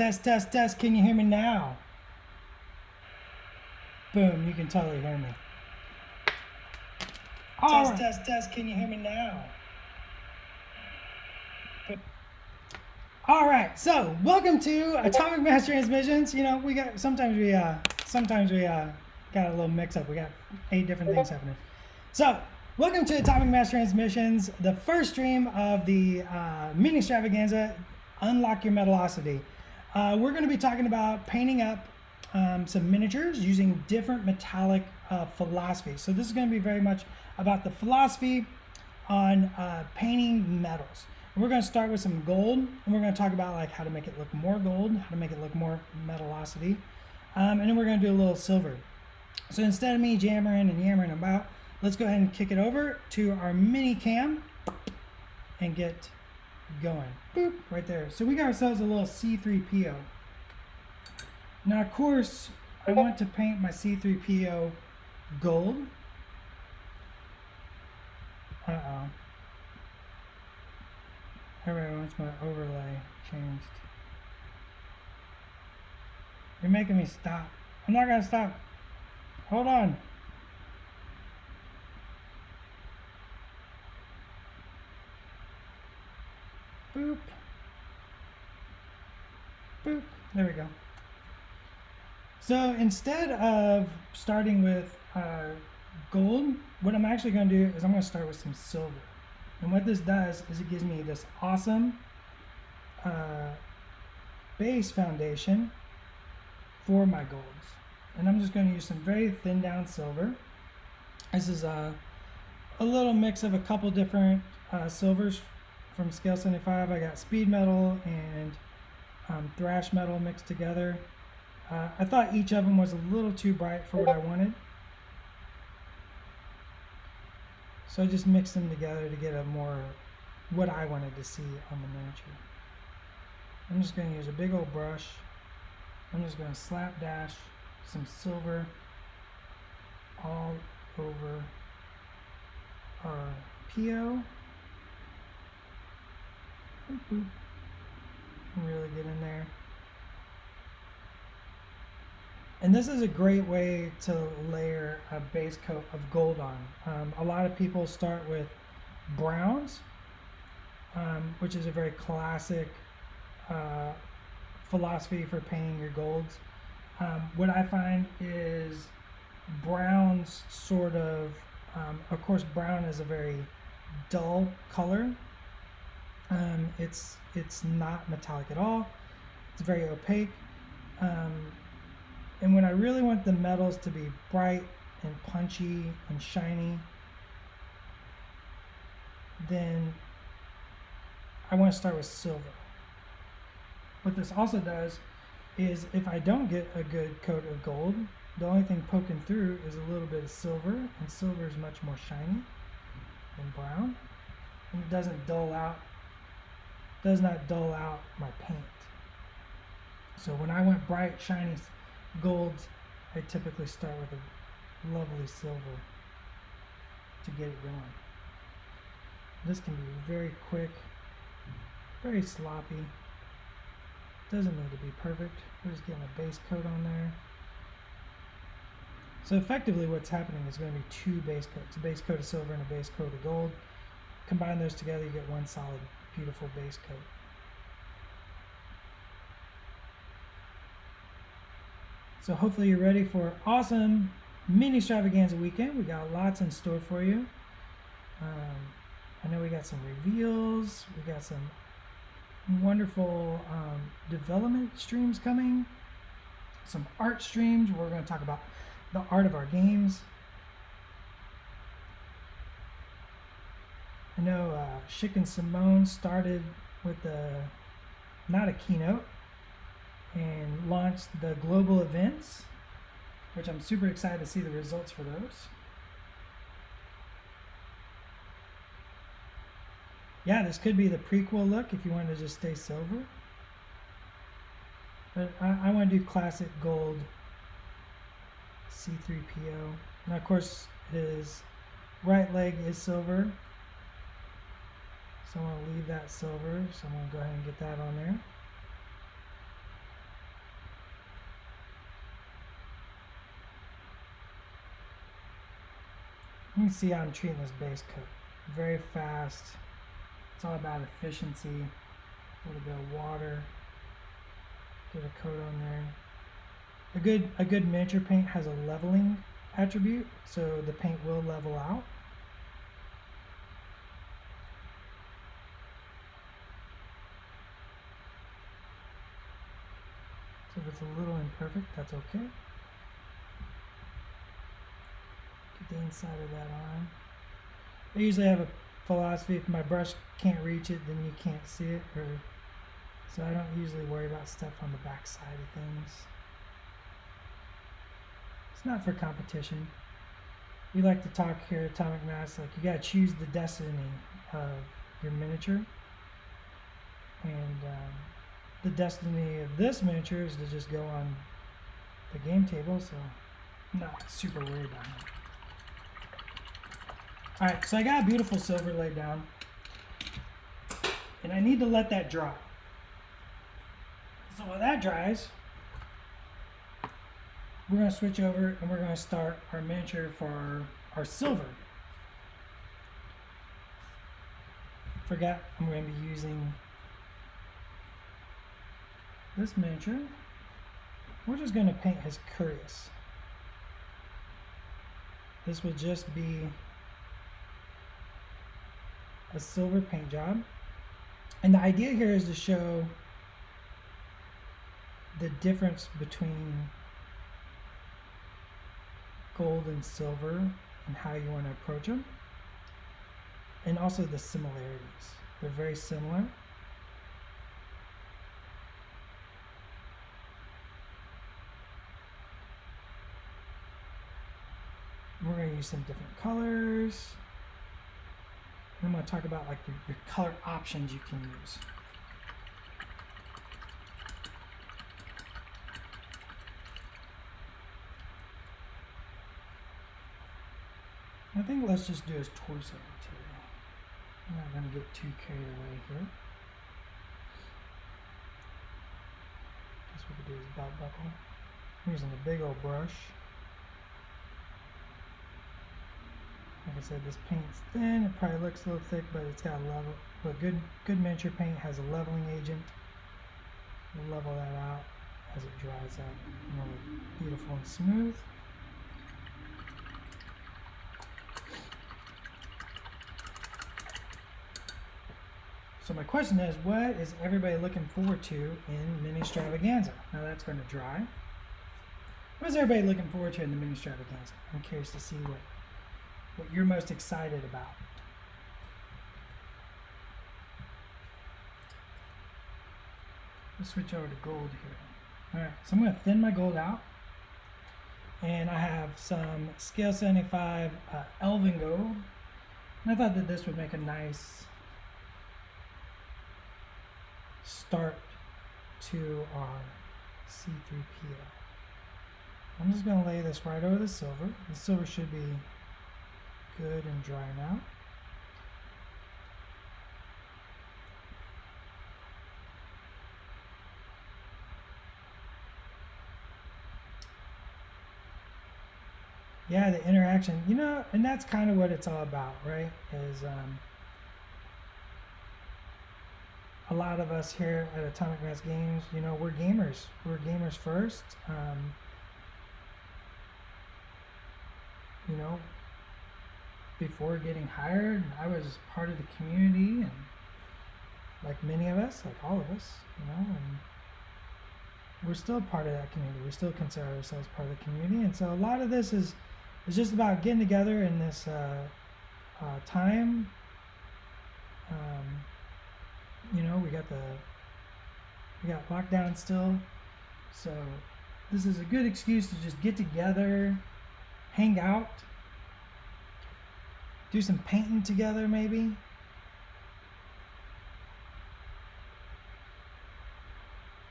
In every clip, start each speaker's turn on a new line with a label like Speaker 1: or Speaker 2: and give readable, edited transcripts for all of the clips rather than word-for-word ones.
Speaker 1: Test, test, test. Can you hear me now? Boom, you can totally hear me. Test, test, test. Can you hear me now? All right, so welcome to Atomic Mass Transmissions. You know, sometimes we got a little mix up. We got 8 different things happening. So welcome to Atomic Mass Transmissions, the first stream of the Mini-stravaganza, Unlock Your Metalosity. We're going to be talking about painting up some miniatures using different metallic philosophies. So this is going to be very much about the philosophy on painting metals. And we're going to start with some gold, and we're going to talk about like how to make it look more gold, how to make it look more metalosity, and then we're going to do a little silver. So instead of me jammering and yammering about, let's go ahead and kick it over to our mini cam and get going. Boop, right there. So we got ourselves a little C3PO. Now, of course, I want to paint my C3PO gold. Uh-oh. Everybody wants my overlay changed. You're making me stop. I'm not gonna stop. Hold on. Boop. Boop. There we go. So instead of starting with gold, what I'm actually going to do is I'm going to start with some silver. And what this does is it gives me this awesome base foundation for my golds. And I'm just going to use some very thin down silver. This is a little mix of a couple different silvers from Scale 75. I got speed metal and thrash metal mixed together. I thought each of them was a little too bright for what I wanted. So I just mixed them together to get a more what I wanted to see on the miniature. I'm just going to use a big old brush. I'm just going to slap dash some silver all over our PO. Boop, boop. Really get in there. And this is a great way to layer a base coat of gold on. A lot of people start with browns, which is a very classic philosophy for painting your golds. What I find is browns sort of course, brown is a very dull color. It's not metallic at all. It's very opaque. And when I really want the metals to be bright and punchy and shiny, then I want to start with silver. What this also does is if I don't get a good coat of gold, the only thing poking through is a little bit of silver, and silver is much more shiny than brown, and it does not dull out my paint. So when I want bright, shiny golds, I typically start with a lovely silver to get it going. This can be very quick, very sloppy. Doesn't need to be perfect. We're just getting a base coat on there. So effectively what's happening is going to be 2 base coats, a base coat of silver and a base coat of gold. Combine those together, you get one solid, beautiful base coat. So hopefully you're ready for awesome Mini-stravaganza weekend. We got lots in store for you. I know we got some reveals. We got some wonderful development streams coming. Some art streams where we're going to talk about the art of our games. I know Schick and Simone started with not a keynote, and launched the global events, which I'm super excited to see the results for those. Yeah, this could be the prequel look if you wanted to just stay silver. But I want to do classic gold C3PO. Now, of course, his right leg is silver. So I'm going to leave that silver. So I'm going to go ahead and get that on there. You can see how I'm treating this base coat. Very fast. It's all about efficiency. A little bit of water. Get a coat on there. A good miniature paint has a leveling attribute, so the paint will level out. So if it's a little imperfect, that's okay. Get the inside of that on. I usually have a philosophy, if my brush can't reach it, then you can't see it, so I don't usually worry about stuff on the back side of things. It's not for competition. We like to talk here at Atomic Mass, like you gotta choose the destiny of your miniature. And the destiny of this miniature is to just go on the game table, so I'm not super worried about it. Alright, so I got a beautiful silver laid down, and I need to let that dry. So while that dries, we're going to switch over and we're going to start our miniature for our silver. Forgot I'm going to be using this miniature. We're just going to paint his cuirass. This will just be a silver paint job. And the idea here is to show the difference between gold and silver and how you want to approach them, and also the similarities. They're very similar. We're going to use some different colors. And I'm going to talk about like your color options you can use. I think let's just do his torso today. I'm not going to get too carried away here. Guess we could do his belt buckle. I'm using a big old brush. Like I said, this paint's thin. It probably looks a little thick, but it's got a level. But good miniature paint has a leveling agent. We'll level that out as it dries out. And it'll look beautiful and smooth. So my question is, what is everybody looking forward to in Mini-stravaganza? Now that's going to dry. What is everybody looking forward to in the Mini-stravaganza? I'm curious to see what you're most excited about. Let's switch over to gold here. Alright, so I'm going to thin my gold out. And I have some scale 75 Elven gold. And I thought that this would make a nice start to our C3PO. I'm just going to lay this right over the silver. The silver should be good and dry now. Yeah, the interaction, you know, and that's kind of what it's all about, right? Is a lot of us here at Atomic Mass Games, you know, we're gamers. We're gamers first. You know, before getting hired, I was part of the community, and like many of us, like all of us, you know, and we're still part of that community. We still consider ourselves part of the community, and so a lot of this is just about getting together in this time. You know, we got lockdown still, so this is a good excuse to just get together, hang out, do some painting together maybe.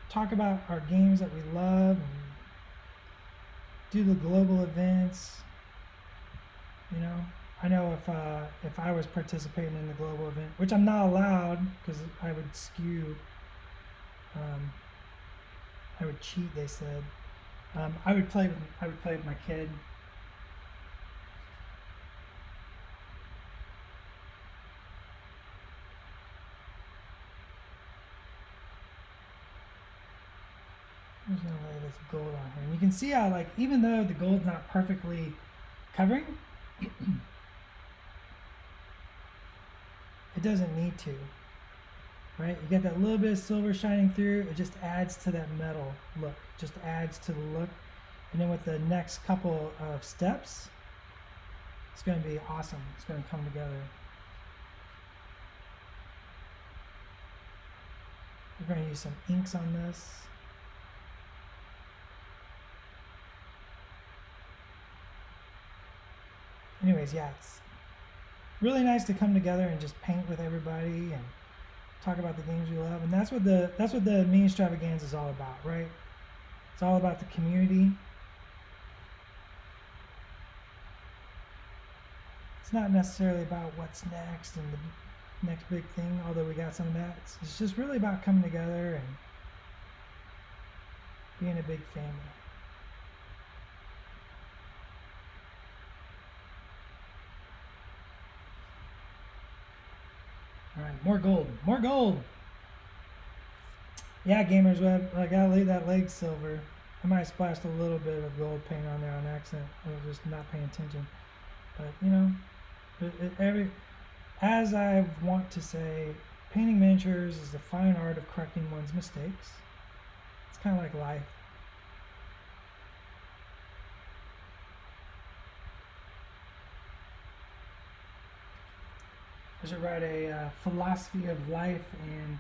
Speaker 1: Talk about our games that we love, and do the global events. You know, I know if I was participating in the global event, which I'm not allowed because I would skew, I would cheat. They said I would play with my kid. lay this gold on here. And you can see how, like, even though the gold's not perfectly covering, it doesn't need to, right? You get that little bit of silver shining through. It just adds to that metal look. It just adds to the look. And then with the next couple of steps, it's going to be awesome. It's going to come together. We're going to use some inks on this. Anyways, yeah, it's really nice to come together and just paint with everybody and talk about the games we love. And that's what the Mini-stravaganza is all about, right? It's all about the community. It's not necessarily about what's next and the next big thing, although we got some of that. It's just really about coming together and being a big family. All right, more gold, more gold. Yeah, Gamers Web, I gotta leave that leg silver. I might have splashed a little bit of gold paint on there on accident. I was just not paying attention. But you know, as I want to say, painting miniatures is the fine art of correcting one's mistakes. It's kind of like life. I should write a philosophy of life and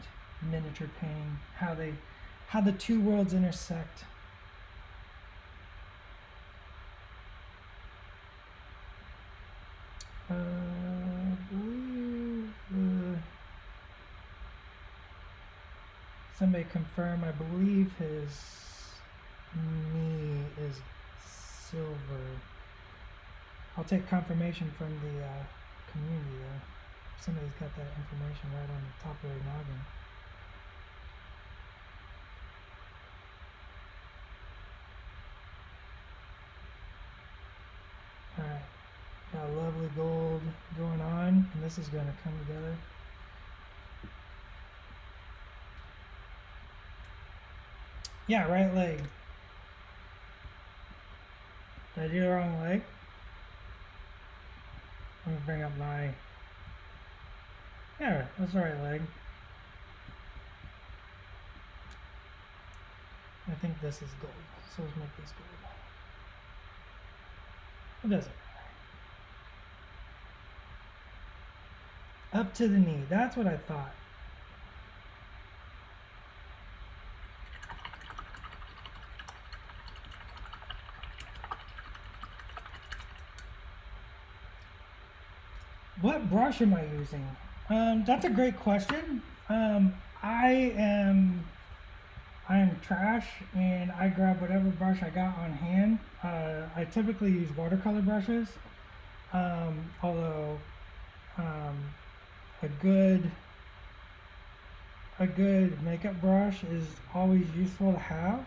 Speaker 1: miniature painting, how the two worlds intersect. I believe somebody confirm. I believe his knee is silver. I'll take confirmation from the community though. Somebody's got that information right on the top of their noggin. Alright, got a lovely gold going on, and this is going to come together. Yeah, right leg. Did I do the wrong leg? Let me bring up my... Yeah, that's the right leg. I think this is gold, so let's make this gold. It doesn't matter. Up to the knee, that's what I thought. What brush am I using? That's a great question. I am trash, and I grab whatever brush I got on hand. I typically use watercolor brushes, although a good makeup brush is always useful to have.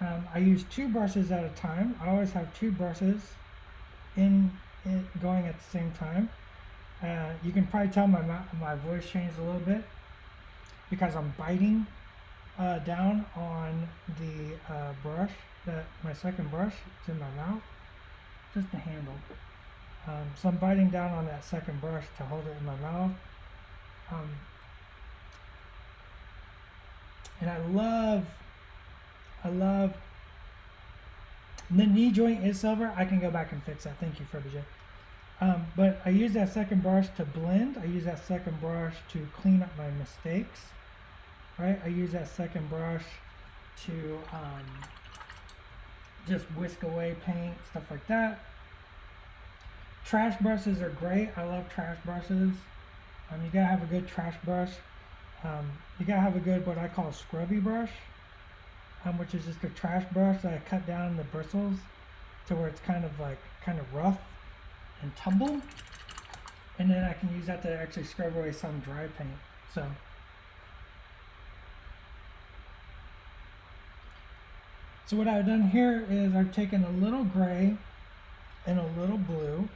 Speaker 1: I use two brushes at a time. I always have two brushes going at the same time. You can probably tell my voice changed a little bit because I'm biting down on the brush, my second brush. It's in my mouth, just the handle. So I'm biting down on that second brush to hold it in my mouth. And I love the knee joint is silver. I can go back and fix that. Thank you, Frebija. But I use that second brush to blend. I use that second brush to clean up my mistakes. Right? I use that second brush to just whisk away paint, stuff like that. Trash brushes are great. I love trash brushes. You gotta have a good trash brush. You gotta have a good, what I call a scrubby brush, which is just a trash brush that I cut down the bristles to where it's kind of rough and tumble, and then I can use that to actually scrub away some dry paint. So what I've done here is I've taken a little gray and a little blue.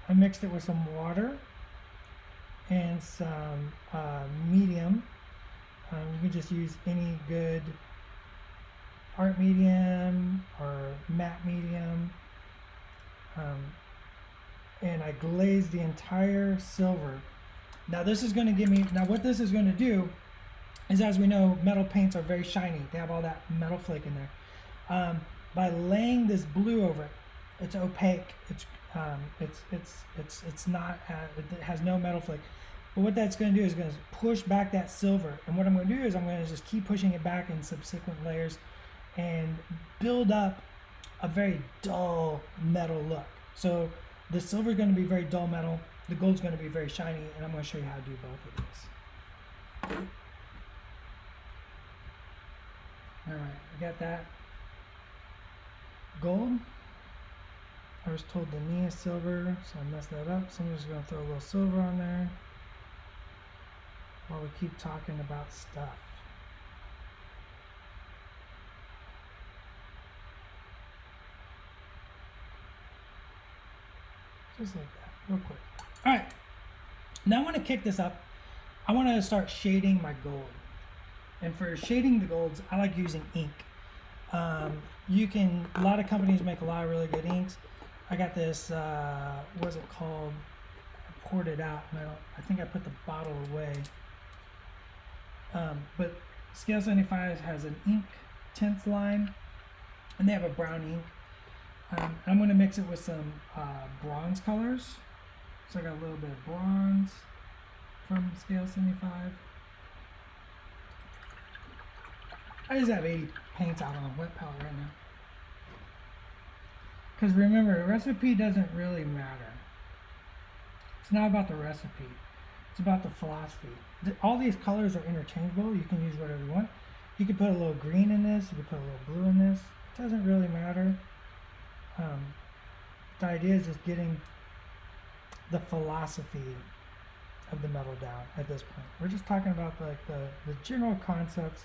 Speaker 1: I mixed it with some water and some medium. You can just use any good art medium or matte medium, and I glazed the entire silver. Now this is going to give me, now what this is going to do is, as we know, metal paints are very shiny. They have all that metal flake in there. By laying this blue over it, it's opaque. It's not, it has no metal flake. But what that's going to do is going to push back that silver. And what I'm going to do is I'm going to just keep pushing it back in subsequent layers and build up a very dull metal look. So the silver is going to be very dull metal. The gold's going to be very shiny, and I'm going to show you how to do both of these. All right, I got that gold. I was told the knee is silver, so I messed that up. So I'm just going to throw a little silver on there while we keep talking about stuff. Just like that, real quick. All right, now I want to kick this up. I want to start shading my gold. And for shading the golds, I like using ink. A lot of companies make a lot of really good inks. I got this, what's it called? I poured it out, and I think I put the bottle away. But Scale 75 has an ink tints line, and they have a brown ink. I'm going to mix it with some bronze colors. So I got a little bit of bronze from Scale 75. I just have 80 paints out on a wet palette right now. Because remember, the recipe doesn't really matter. It's not about the recipe. It's about the philosophy. All these colors are interchangeable. You can use whatever you want. You can put a little green in this. You can put a little blue in this. It doesn't really matter. The idea is just getting the philosophy of the metal down at this point. We're just talking about like the general concepts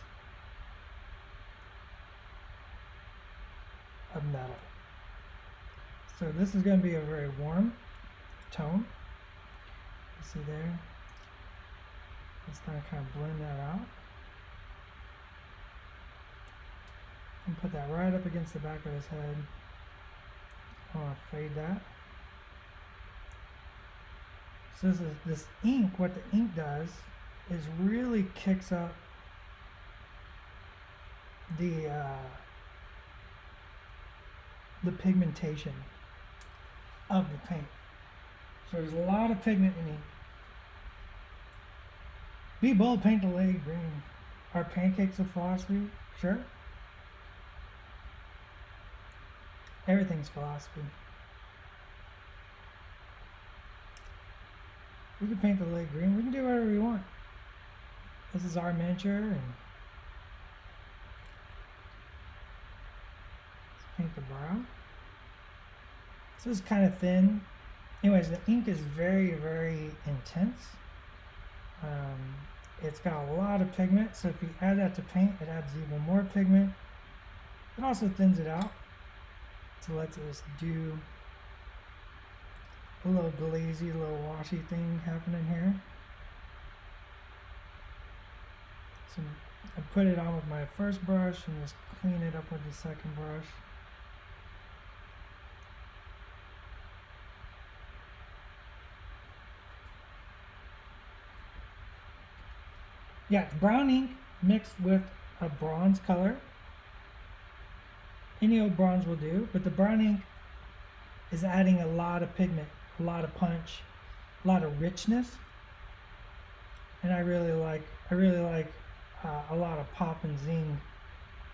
Speaker 1: of metal. So this is going to be a very warm tone. You see there? Just going to kind of blend that out. And put that right up against the back of his head. I want to fade that. So this ink, what the ink does is really kicks up the pigmentation of the paint. So there's a lot of pigment in ink. Be bold, paint the leg green. Are pancakes of philosophy? Sure. Everything's philosophy. We can paint the leg green. We can do whatever we want. This is our miniature, and let's paint the brow. So it's kind of thin. Anyways, the ink is very, very intense. It's got a lot of pigment, so if you add that to paint, it adds even more pigment. It also thins it out. So let's just do a little glazy, little washy thing happening here. So I put it on with my first brush and just clean it up with the second brush. Yeah, it's brown ink mixed with a bronze color. Any old bronze will do, but the brown ink is adding a lot of pigment, a lot of punch, a lot of richness, and I really like a lot of pop and zing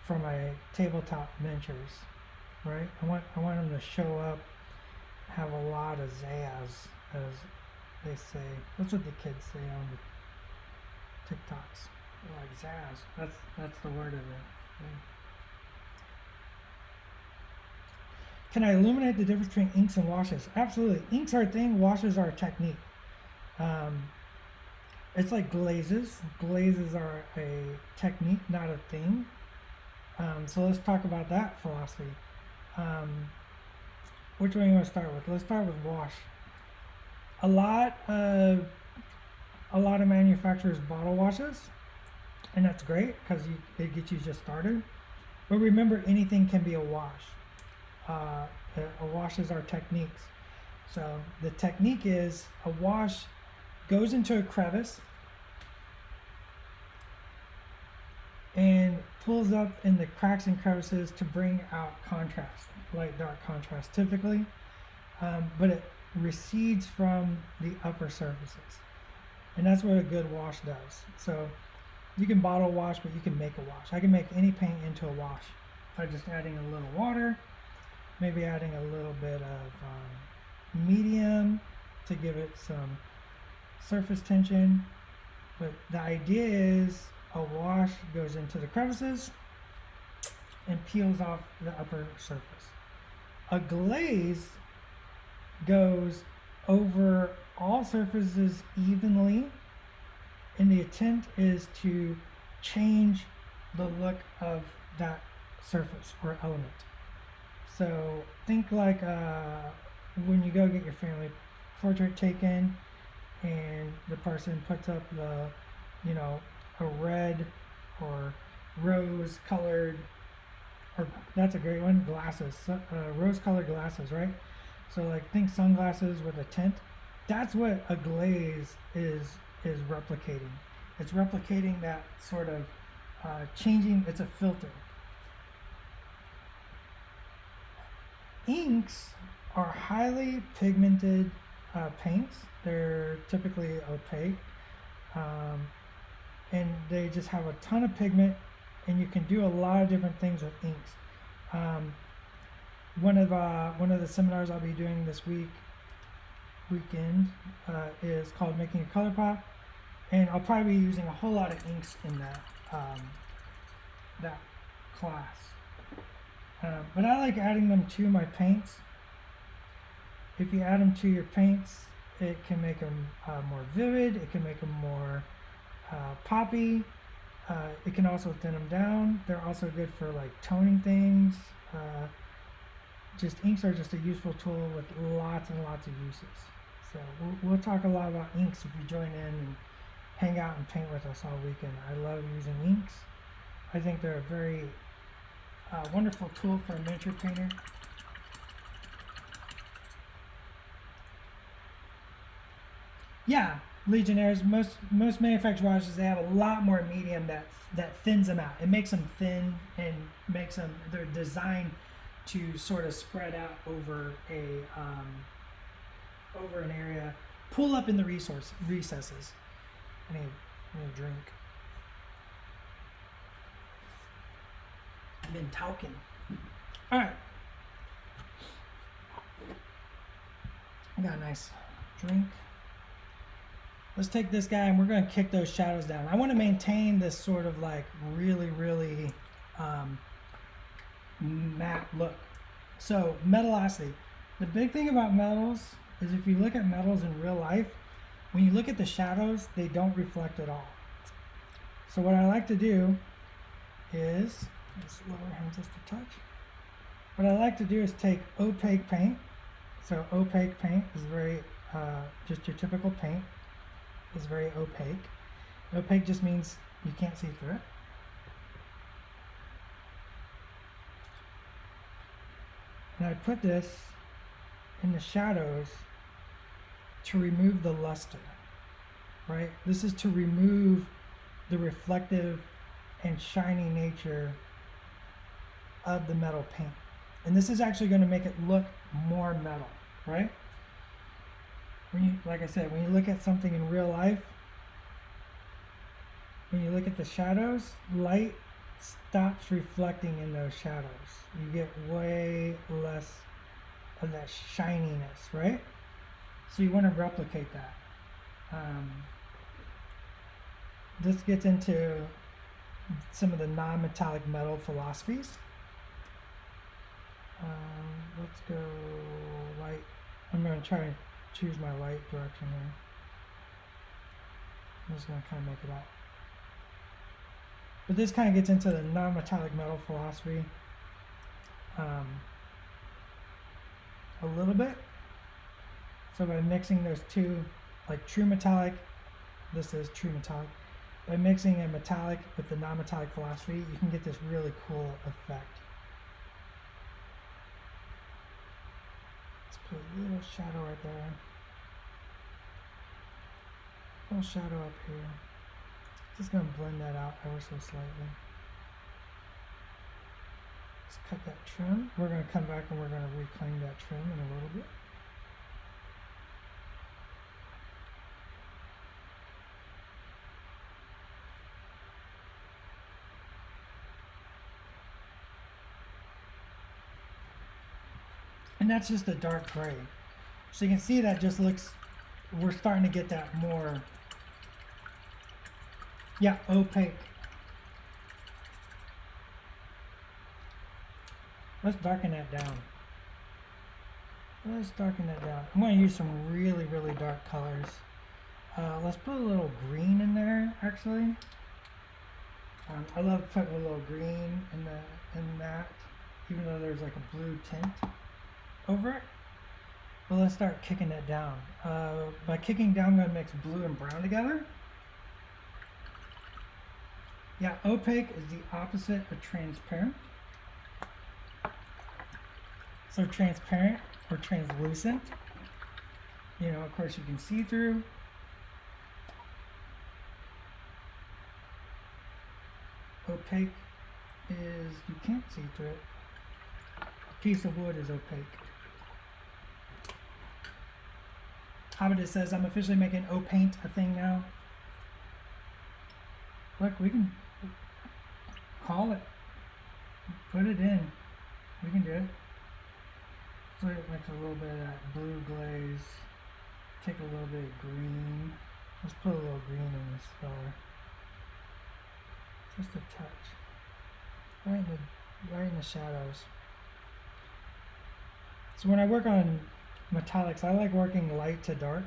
Speaker 1: for my tabletop miniatures. Right? I want them to show up, have a lot of zazz, as they say. That's what the kids say on the TikToks. They're like zazz. That's the word of it. Yeah. Can I illuminate the difference between inks and washes? Absolutely. Inks are a thing, washes are a technique. It's like glazes. Glazes are a technique, not a thing. So let's talk about that philosophy. Which one do you want to start with? Let's start with wash. A lot of manufacturers bottle washes, and that's great because it gets you just started. But remember, anything can be a wash. A wash is our techniques. So the technique is a wash goes into a crevice and pulls up in the cracks and crevices to bring out contrast, light dark contrast typically, but it recedes from the upper surfaces, and that's what a good wash does. So you can bottle wash, but you can make a wash. I can make any paint into a wash by just adding a little water, maybe adding a little bit of medium to give it some surface tension. But the idea is a wash goes into the crevices and peels off the upper surface. A glaze goes over all surfaces evenly, and the intent is to change the look of that surface or element. So think like when you go get your family portrait taken and the person puts up the, you know, a red or rose colored, or that's a great one, glasses, rose colored glasses, right? So like think sunglasses with a tint. That's what a glaze is replicating. It's replicating that sort of changing. It's a filter. Inks are highly pigmented paints. They're typically opaque, and they just have a ton of pigment, and you can do a lot of different things with inks. One of the seminars I'll be doing this weekend is called Making a Color Pop, and I'll probably be using a whole lot of inks in that class. But I like adding them to my paints. If you add them to your paints, it can make them more vivid. It can make them more poppy. It can also thin them down. They're also good for like toning things. Just inks are just a useful tool with lots and lots of uses. So we'll talk a lot about inks if you join in and hang out and paint with us all weekend. I love using inks. I think they're a very wonderful tool for a miniature painter. Yeah, Legionnaires, most manufactured washes, they have a lot more medium that thins them out. It makes them thin and makes them, they're designed to sort of spread out over over an area, pull up in the recesses. I need a drink. I've been talking. All right. I got a nice drink. Let's take this guy and we're going to kick those shadows down. I want to maintain this sort of like really matte look. So metalosity. The big thing about metals is if you look at metals in real life, when you look at the shadows, they don't reflect at all. So what I like to do is, let's lower him just a touch. What I like to do is take opaque paint. So opaque paint is very, just your typical paint is very opaque. Opaque just means you can't see through it. And I put this in the shadows to remove the luster, right? This is to remove the reflective and shiny nature of the metal paint. And this is actually going to make it look more metal, right? When you, like I said, when you look at something in real life, when you look at the shadows, light stops reflecting in those shadows. You get way less of that shininess, right? So you want to replicate that. This gets into some of the non-metallic metal philosophies. Let's go light. I'm going to try and choose my light direction here. I'm just going to kind of make it up. But this kind of gets into the non-metallic metal philosophy a little bit. So by mixing those two, like true metallic, this is true metallic. by mixing a metallic with the non-metallic velocity, you can get this really cool effect. Let's put a little shadow right there. A little shadow up here. Just gonna blend that out ever so slightly. Let's cut that trim. We're gonna come back and we're gonna reclaim that trim in a little bit. And that's just a dark gray. So you can see that just looks, we're starting to get that more, yeah, opaque. Let's darken that down. Let's darken that down. I'm going to use some really, really dark colors. Let's put a little green in there, actually. I love putting a little green in that, even though there's like a blue tint over it. But let's start kicking that down. By kicking down, I'm going to mix blue and brown together. Yeah, opaque is the opposite of transparent. So transparent or translucent, you know, of course you can see through. Opaque is you can't see through it. A piece of wood is opaque. Hobbit says, I'm officially making O-paint a thing now. Look, we can call it. Put it in. We can do it. So it makes a little bit of that blue glaze. Take a little bit of green. Let's put a little green in this fella. Just a touch. Right in the shadows. So when I work on metallics, I like working light to dark.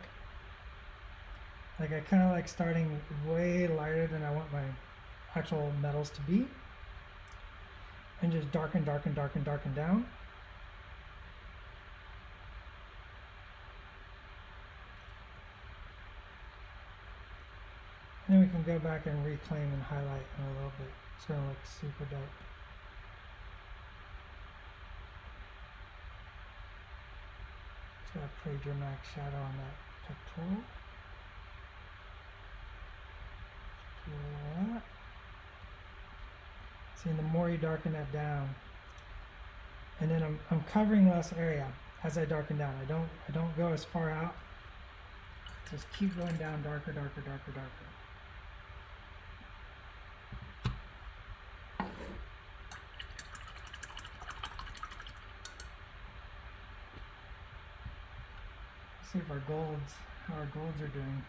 Speaker 1: Like I kind of like starting way lighter than I want my actual metals to be. And just darken down. And then we can go back and reclaim and highlight in a little bit. It's going to look super dope. Just got a pretty dramatic shadow on that pictorial. Do that. See, the more you darken that down, and then I'm covering less area as I darken down. I don't go as far out. Just keep going down darker. See if how our golds are doing.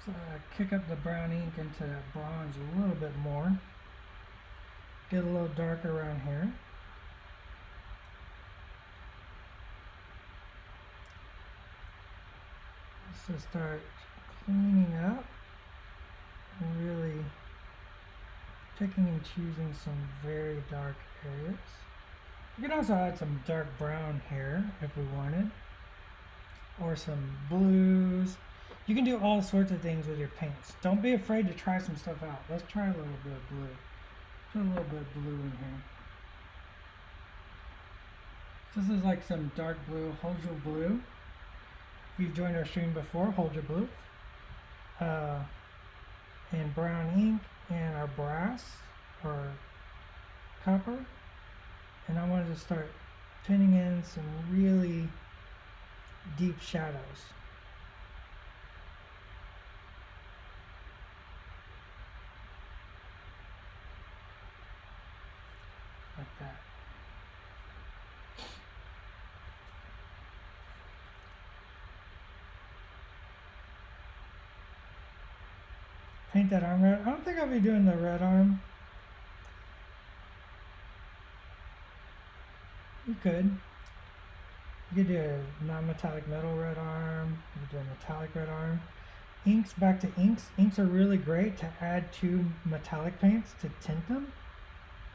Speaker 1: So kick up the brown ink into that bronze a little bit more. Get a little darker around here. So start cleaning up and really picking and choosing some very dark areas. You can also add some dark brown here if we wanted, or some blues. You can do all sorts of things with your paints. Don't be afraid to try some stuff out. Let's try a little bit of blue. Put a little bit of blue in here. This is like some dark blue. Hold your blue. If you've joined our stream before, hold your blue. And brown ink and our brass or copper. And I wanted to start pinning in some really deep shadows. Like that. Paint that arm red. I don't think I'll be doing the red arm. You could. You could do a non-metallic metal red arm. You could do a metallic red arm. Inks, back to inks. Inks are really great to add to metallic paints to tint them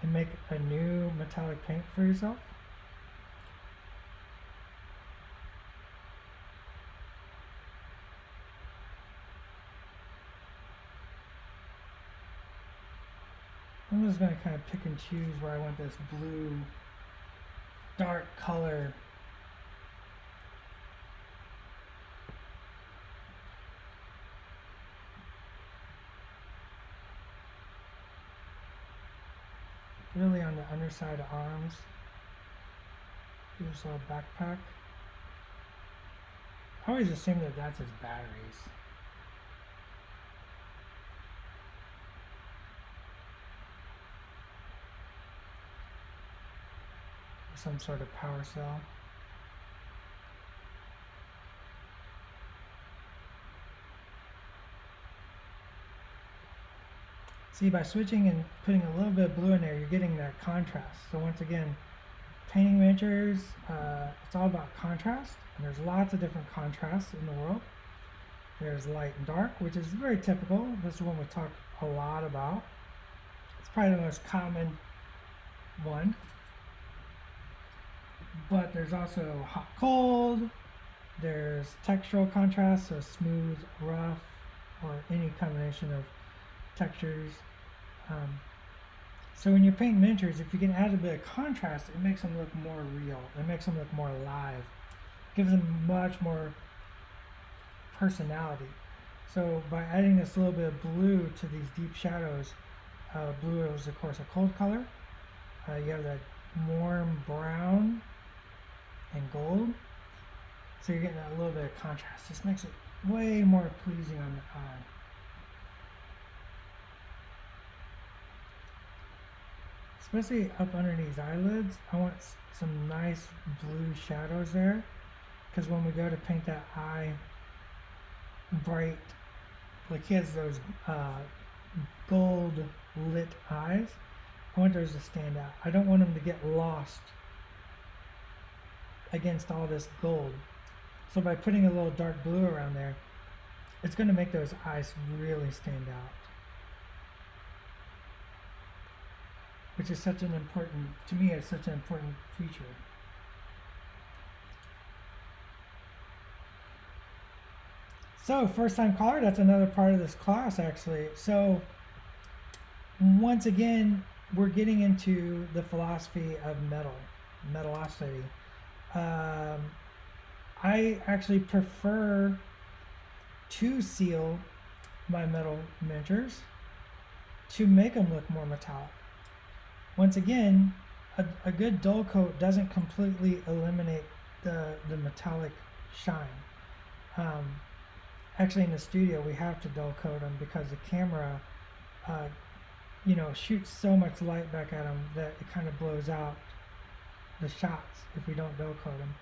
Speaker 1: and make a new metallic paint for yourself. I'm just going to kind of pick and choose where I want this blue dark color. Really on the underside of arms. Do this little backpack. I always assume that that's his batteries. Some sort of power cell. See, by switching and putting a little bit of blue in there, you're getting that contrast. So once again, painting miniatures, it's all about contrast. And there's lots of different contrasts in the world. There's light and dark, which is very typical. This is one we talk a lot about. It's probably the most common one. But there's also hot, cold. There's textural contrast, so smooth, rough, or any combination of textures. So when you're painting miniatures, if you can add a bit of contrast, it makes them look more real. It makes them look more alive. It gives them much more personality. So by adding this little bit of blue to these deep shadows, blue is of course a cold color. You have that warm brown and gold. So you're getting that little bit of contrast. Just makes it way more pleasing on the eye. Especially up under these eyelids, I want some nice blue shadows there, because when we go to paint that eye bright, like he has those gold lit eyes, I want those to stand out. I don't want them to get lost against all this gold. So by putting a little dark blue around there, it's going to make those eyes really stand out. Which is such an important, to me, it's such an important feature. So first time caller, that's another part of this class actually. So once again, we're getting into the philosophy of metalosity. I actually prefer to seal my metal miniatures to make them look more metallic. Once again, a good dull coat doesn't completely eliminate the metallic shine. Actually, in the studio, we have to dull coat them because the camera, shoots so much light back at them that it kind of blows out the shots if we don't dull coat them.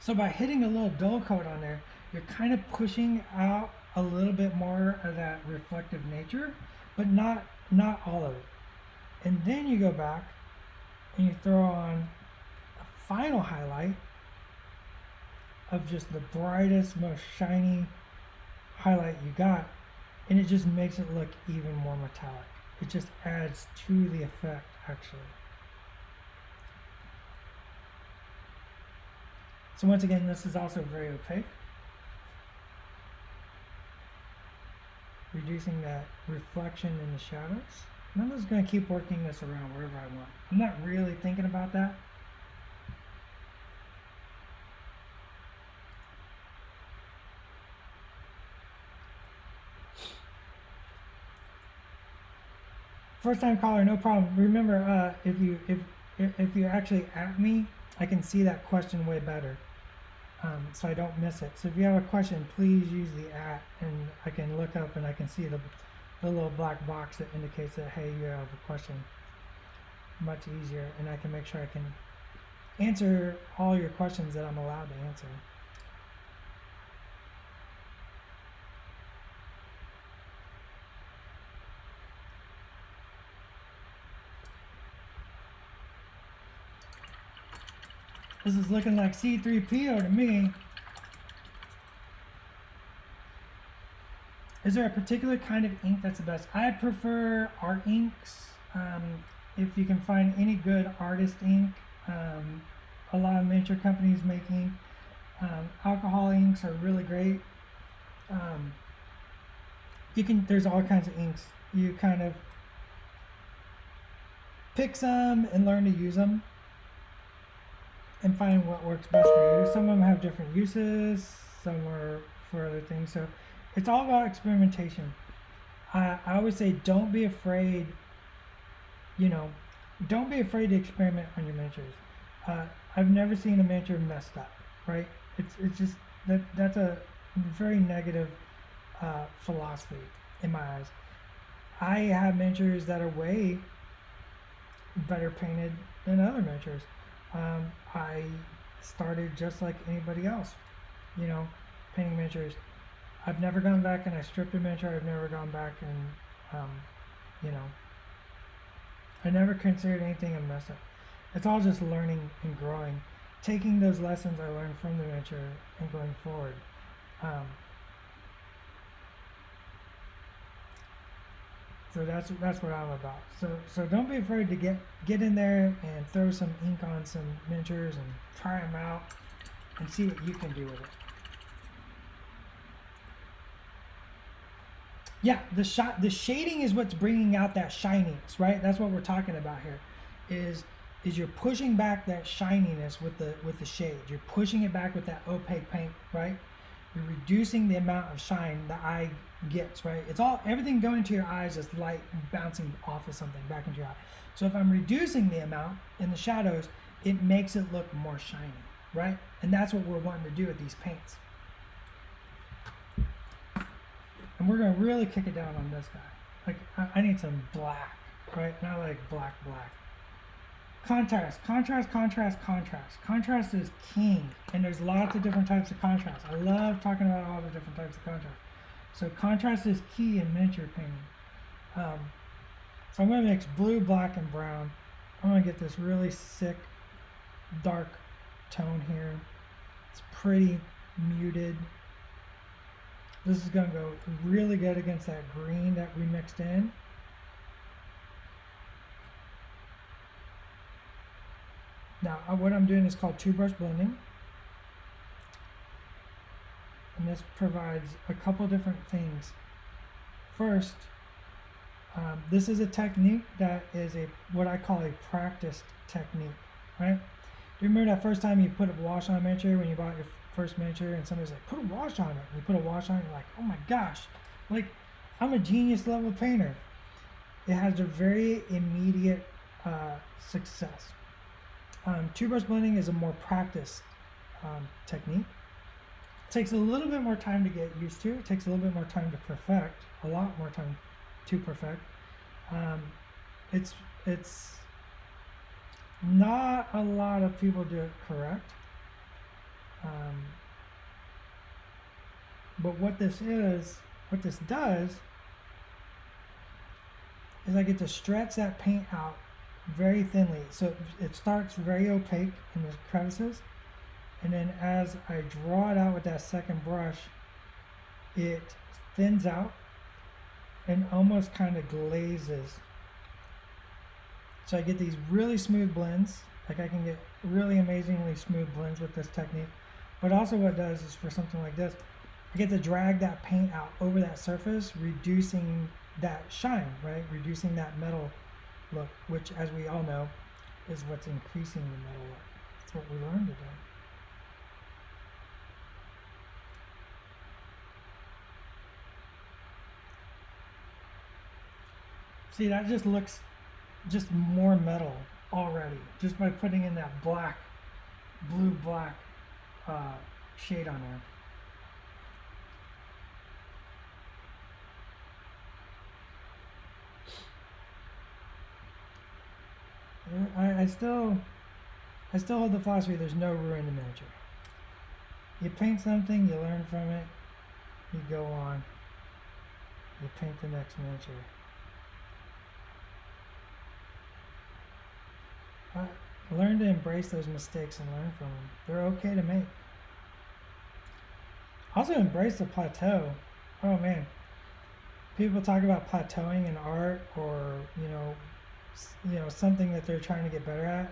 Speaker 1: So by hitting a little dull coat on there, you're kind of pushing out a little bit more of that reflective nature, but not all of it. And then you go back and you throw on a final highlight of just the brightest, most shiny highlight you got, and it just makes it look even more metallic. It just adds to the effect, actually. So once again, this is also very opaque, reducing that reflection in the shadows. And I'm just going to keep working this around wherever I want. I'm not really thinking about that. First time caller, no problem. Remember, if you actually at me, I can see that question way better, so I don't miss it. So if you have a question, please use the @ and I can look up and I can see the little black box that indicates that, hey, you have a question. Much easier, and I can make sure I can answer all your questions that I'm allowed to answer. This is looking like C3PO to me. Is there a particular kind of ink that's the best? I prefer art inks. If you can find any good artist ink, a lot of miniature companies make ink. Alcohol inks are really great. There's all kinds of inks. you kind of pick some and learn to use them and find what works best for you. Some of them have different uses, some are for other things. So it's all about experimentation. I always say don't be afraid, don't be afraid to experiment on your miniatures. I've never seen a miniature messed up, right? It's just that's a very negative philosophy in my eyes. I have miniatures that are way better painted than other miniatures. I started just like anybody else, painting miniatures. I've never gone back and I stripped a miniature. I've never gone back and, I never considered anything a mess up. It's all just learning and growing, taking those lessons I learned from the miniature and going forward. So that's what I'm about. So don't be afraid to get in there and throw some ink on some miniatures and try them out and see what you can do with it. Yeah, the shading is what's bringing out that shininess, right? That's what we're talking about here. Is you're pushing back that shininess with the shade. You're pushing it back with that opaque paint, right? You're reducing the amount of shine the eye gets, right? It's everything going into your eyes is light bouncing off of something back into your eye. So if I'm reducing the amount in the shadows, it makes it look more shiny, right? And that's what we're wanting to do with these paints. And we're going to really kick it down on this guy. Like, I need some black, right? And I like black. Contrast. Contrast is king. And there's lots of different types of contrast. I love talking about all the different types of contrast. So contrast is key in miniature painting. So I'm going to mix blue, black, and brown. I'm going to get this really sick, dark tone here. It's pretty muted. This is going to go really good against that green that we mixed in. Now, what I'm doing is called two-brush blending. And this provides a couple different things. First, this is a technique that is what I call a practiced technique, right? Do you remember that first time you put a wash on a miniature when you bought your first miniature and somebody's like, put a wash on it. And you put a wash on it, you're like, oh my gosh, like I'm a genius level painter. It has a very immediate success. Two-brush blending is a more practiced technique. It takes a little bit more time to get used to. It takes a little bit more time to perfect, a lot more time to perfect. It's not a lot of people do it correct. But what this does is I get to stretch that paint out very thinly. So it starts very opaque in the crevices, and then as I draw it out with that second brush, it thins out and almost kind of glazes. So I get these really smooth blends. Like I can get really amazingly smooth blends with this technique. But also what it does is for something like this, I get to drag that paint out over that surface, reducing that shine, right? Reducing that metal look, which as we all know is what's increasing the metal look. That's what we learned today. See, that just looks just more metal already, just by putting in that black, blue-black shade on there. I still hold the philosophy there's no ruin to miniature. You paint something, you learn from it, you go on, you paint the next miniature. Learn to embrace those mistakes and learn from them. They're okay to make. Also embrace the plateau. Oh man, people talk about plateauing in art, or something that they're trying to get better at.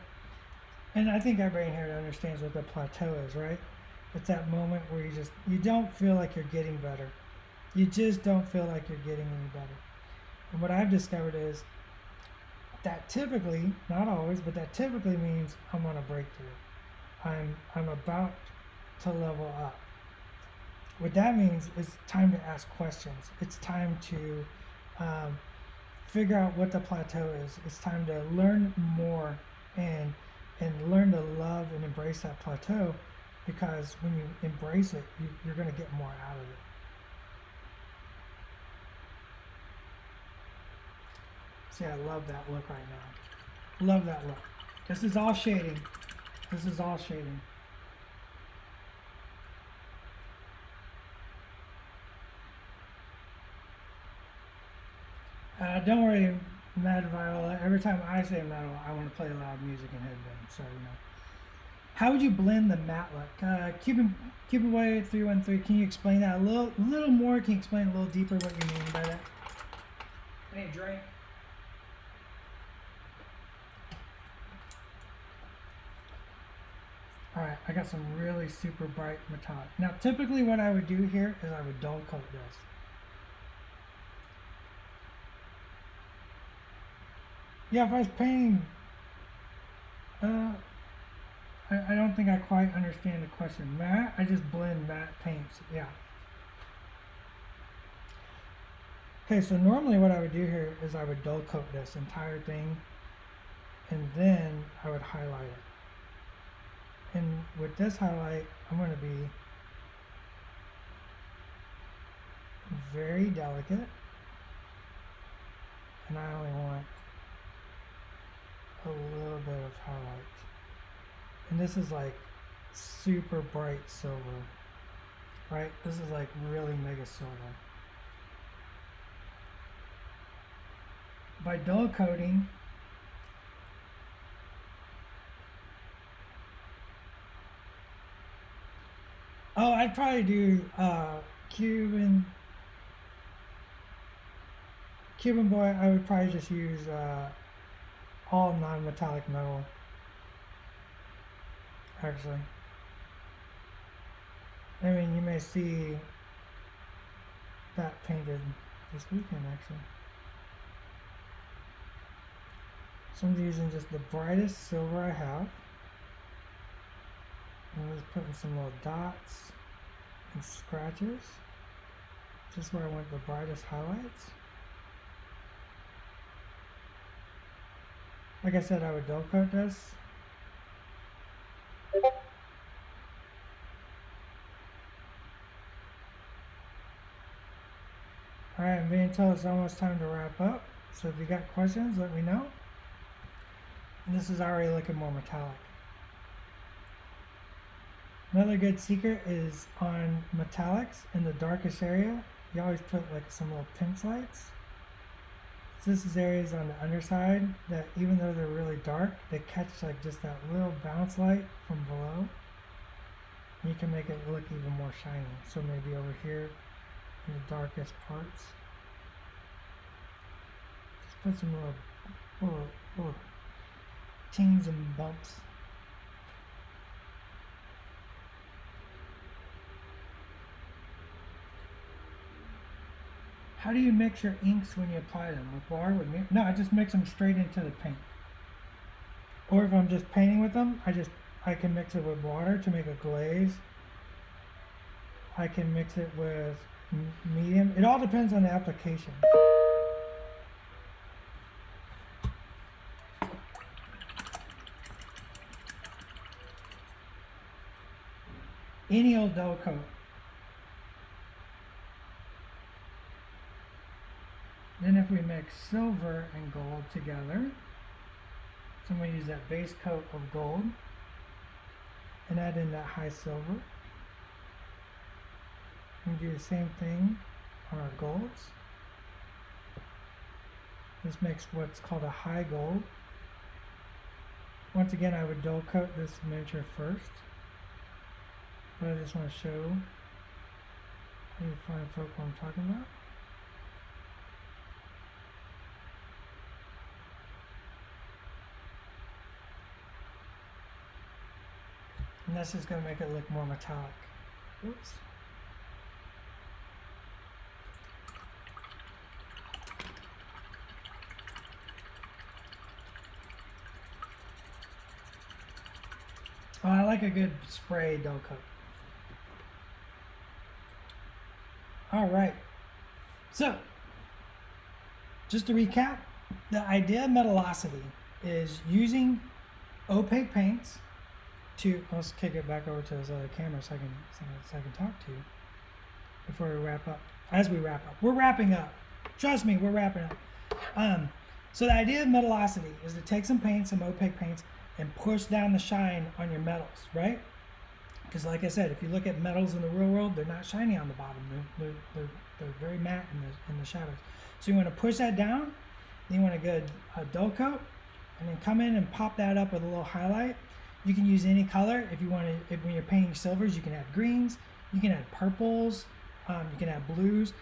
Speaker 1: And I think everybody in here understands what the plateau is, right? It's that moment where you don't feel like you're getting better. You just don't feel like you're getting any better. And what I've discovered is that typically, not always, but that typically means I'm on a breakthrough. I'm about to level up. What that means is time to ask questions. It's time to figure out what the plateau is. It's time to learn more and learn to love and embrace that plateau, because when you embrace it, you're going to get more out of it. See, I love that look right now. Love that look. This is all shading. This is all shading. Don't worry, Mad Viola. Every time I say metal, I want to play loud music and headband. So, you know. How would you blend the matte look? Cuban Boy 313, can you explain that a little more? Can you explain a little deeper what you mean by that? I need a drink. Alright, I got some really super bright metallic. Now, typically what I would do here is I would dull coat this. Yeah, if I was painting, I don't think I quite understand the question. Matte, I just blend matte paints, yeah. Okay, so normally what I would do here is I would dull coat this entire thing, and then I would highlight it. And with this highlight, I'm going to be very delicate, and I only want a little bit of highlight. And this is like super bright silver, right? This is like really mega silver. By dull coating, oh, I'd probably do Cuban Boy. I would probably just use all non-metallic metal, actually. I mean, you may see that painted this weekend, actually. So I'm using just the brightest silver I have. And I'm just putting some little dots and scratches, just where I want the brightest highlights. Like I said, I would dull coat this. Alright, I'm being told it's almost time to wrap up. So if you got questions, let me know. And this is already looking more metallic. Another good secret is on metallics in the darkest area, you always put like some little pinch lights. So this is areas on the underside that even though they're really dark, they catch like just that little bounce light from below. And you can make it look even more shiny. So maybe over here in the darkest parts, just put some little tings and bumps. How do you mix your inks when you apply them? With water? No, I just mix them straight into the paint. Or if I'm just painting with them, I can mix it with water to make a glaze. I can mix it with medium. It all depends on the application. Any old dull coat. Then if we mix silver and gold together, so I'm going to use that base coat of gold and add in that high silver. And do the same thing on our golds. This makes what's called a high gold. Once again, I would dull coat this miniature first, but I just want to show you fine folk what I'm talking about. And this is going to make it look more metallic. Oops. like a good spray dull coat. All right. So, just to recap, the idea of metalosity is using opaque paints to, let's kick it back over to this other camera so I can talk to you before we wrap up. As we wrap up, we're wrapping up. Trust me, we're wrapping up. So the idea of metalosity is to take some paint, some opaque paints, and push down the shine on your metals, right? Because like I said, if you look at metals in the real world, they're not shiny on the bottom. They're very matte in the shadows. So you want to push that down. Then you want to get a dull coat, and then come in and pop that up with a little highlight. You can use any color. If you want to, when you're painting silvers, you can add greens. You can add purples. You can add blues.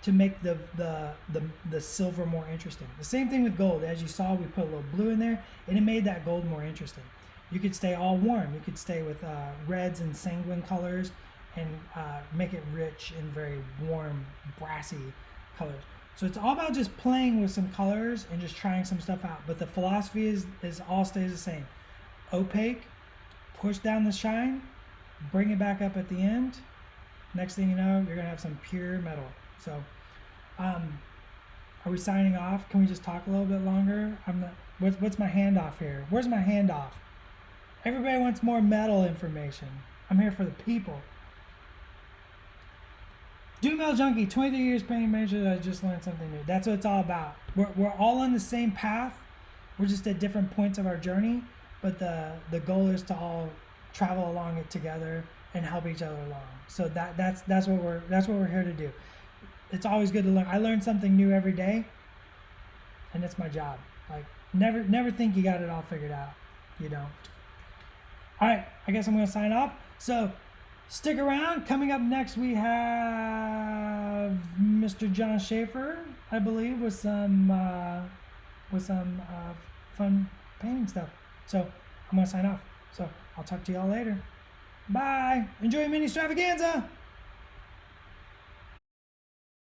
Speaker 1: To make the silver more interesting. The same thing with gold. As you saw, we put a little blue in there, and it made that gold more interesting. You could stay all warm. You could stay with reds and sanguine colors, and make it rich and very warm, brassy colors. So it's all about just playing with some colors and just trying some stuff out. But the philosophy is all stays the same. Opaque, push down the shine, bring it back up at the end. Next thing you know, you're gonna have some pure metal. So, are we signing off? Can we just talk a little bit longer? What's my handoff here? Where's my handoff? Everybody wants more metal information. I'm here for the people. Do Metal Junkie, 23 years painting miniatures. I just learned something new. That's what it's all about. We're all on the same path. We're just at different points of our journey, but the goal is to all travel along it together and help each other along. So that's what we're here to do. It's always good to learn. I learn something new every day, and it's my job. Like never think you got it all figured out. You don't. All right, I guess I'm gonna sign off. So stick around. Coming up next, we have Mr. John Schaefer, I believe, with some fun painting stuff. So I'm gonna sign off. So I'll talk to y'all later. Bye. Enjoy Mini-stravaganza.